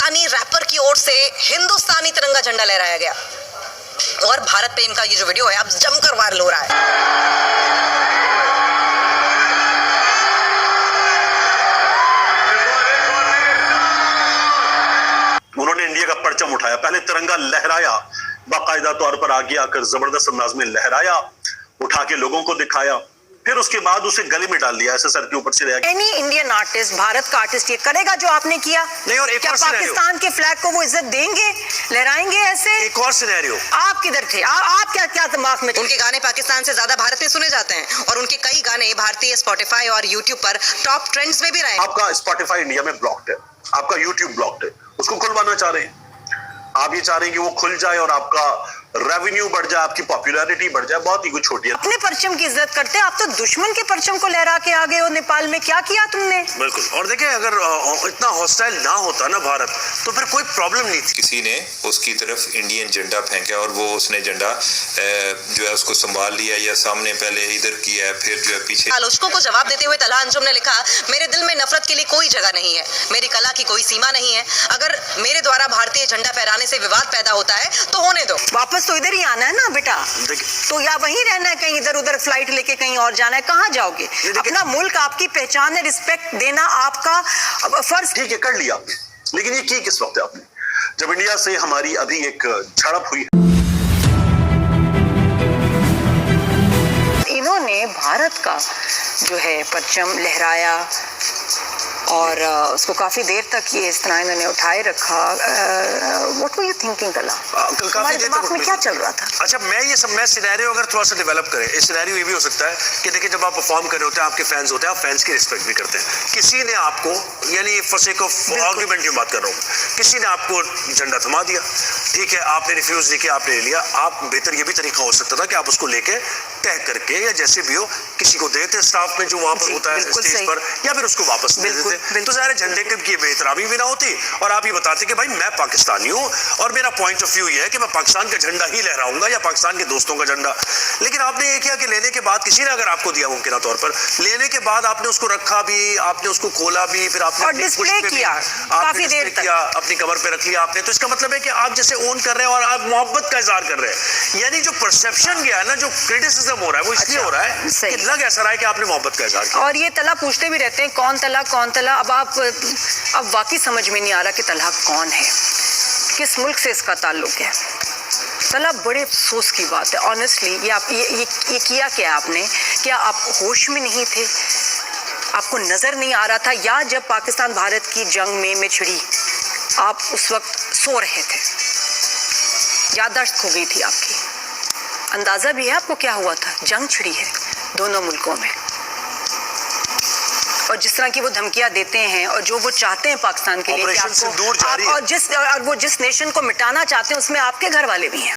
Pakistani wrapper की ओर से हिंदुस्तानी तिरंगा झंडा लहराया गया और भारत प्रेम का ये जो वीडियो है अब जमकर वायरल हो रहा है। उन्होंने इंडिया का परचम उठाया, पहले तिरंगा लहराया, बाकायदा तौर पर आगे आकर जबरदस्त अंदाज में लहराया, उठा के लोगों को दिखाया, फिर उसके बाद उसे गले में डाल लिया, ऐसे सर के ऊपर से रह गया। एनी इंडियन आर्टिस्ट, भारत का आर्टिस्ट ये करेगा जो आपने किया? नहीं। और एक क्या और पाकिस्तान के फ्लैग को वो इज्जत देंगे, लहराएंगे ऐसे? एक और सिनेरियो, आप किधर थे? आप क्या दिमाग में? उनके गाने पाकिस्तान से ज्यादा भारत में सुने जाते हैं और उनके कई गाने भारतीय स्पॉटिफाई और यूट्यूब पर टॉप ट्रेंड्स में भी रहे। आपका स्पॉटिफाई इंडिया में ब्लॉक्ड है, आपका यूट्यूब ब्लॉक्ड है, उसको खुलवाना चाह रहे हैं। आप ये चाह रहे हैं कि वो खुल जाए और आपका रेवेन्यू बढ़ जाए, आपकी पॉपुलैरिटी बढ़ जाए, बहुत ही कुछ छोटी है। अपने परचम की इज्जत करते हैं आप, तो दुश्मन के परचम को लहरा के आ गए हो। नेपाल में क्या किया तुमने? बिल्कुल। और देखिए, अगर इतना हॉस्टाइल ना होता ना भारत, तो फिर कोई प्रॉब्लम नहीं थी। किसी ने उसकी तरफ इंडियन झंडा फेंका और वो उसने झंडा जो है उसको संभाल लिया, या सामने पहले इधर किया है, फिर जो है पीछे। आलोचकों को जवाब देते हुए तलहा अंजुम ने लिखा, मेरे दिल में नफरत के लिए कोई जगह नहीं है, मेरी कला की कोई सीमा नहीं है। अगर मेरे द्वारा भारतीय झंडा फहराने से विवाद पैदा होता है तो होने दो, वापस तो इधर ही आना है ना बेटा। तो या वहीं रहना है, कहीं इधर उधर फ्लाइट लेके कहीं और जाना है? कहाँ जाओगे? अपना मुल्क आपकी पहचान है, रिस्पेक्ट देना आपका फर्ज। ठीक है, कर लिया आपने, लेकिन ये की किस वक्त है आपने? जब इंडिया से हमारी अभी एक झड़प हुई। इन्होंने भारत का जो है परचम लहराया और उसको काफी देर तक ये इस तरह इन्होंने उठाए रखा। व्हाट वर यू थिंकिंग तला? काफी देर दिमाग तक में क्या चल रहा था? अच्छा, मैं सिनेरियो अगर थोड़ा सा डेवलप करें, इस सिनेरियो ये भी हो सकता है कि देखिए, जब आप परफॉर्म कर रहे होते हैं, आपके फैंस होते हैं, आप फैंस की रिस्पेक्ट भी करते हैं। किसी ने आपको, यानी फॉर सेक ऑफ आर्गुमेंट की बात कर रहा हूँ, किसी ने आपको झंडा थमा दिया, ठीक है, आपने रिफ्यूज नहीं किया, आपने ले लिया। आप बेहतर ये भी तरीका हो सकता था कि आप उसको लेके तय करके या जैसे भी हो किसी को देते स्टाफ में जो वहां पर होता है स्टेज पर, या फिर उसको वापस दे देते, तो सारे झंडे की बेहतरामी भी ना होती और आप ये बताते कि भाई मैं पाकिस्तानी हूं और मेरा पॉइंट ऑफ व्यू ये है कि मैं पाकिस्तान का झंडा ही लहराऊंगा या पाकिस्तान के दोस्तों का झंडा। लेकिन आपने ये किया कि लेने के बाद, किसी ने अगर आपको दिया मुमकिन तौर पर, लेने के बाद आपने उसको रखा भी, आपने उसको खोला भी, फिर आपने डिस्प्ले किया, काफी देर तक किया, अपनी कमर पे रख लिया आपने। तो इसका मतलब है कि आप जैसे ओन कर रहे हैं और आप मोहब्बत का इजहार कर रहे हैं। यानी जो परसेप्शन गया है ना, जो क्रिटिसिज्म हो रहा है, वो इसलिए हो रहा है कि लग ऐसा रहा है कि आपने मोहब्बत का इजहार किया। और ये तला पूछते भी रहते हैं, कौन तला कौन तला। अब वाकई समझ में नहीं आ रहा कि तलहा कौन है, किस मुल्क से इसका ताल्लुक है। तला, बड़े अफसोस की बात है ऑनेस्टली। ये किया क्या आपने? क्या आप होश में नहीं थे? आपको नजर नहीं आ रहा था? या जब पाकिस्तान भारत की जंग में छिड़ी, आप उस वक्त सो रहे थे, याददाश्त खो गई थी आपकी? अंदाजा भी है आपको क्या हुआ था? जंग छिड़ी है दोनों मुल्कों में, और जिस तरह की वो धमकियां देते हैं और जो वो चाहते हैं पाकिस्तान के लिए कि आपको, और वो जिस नेशन को मिटाना चाहते हैं उसमें आपके घर वाले भी हैं।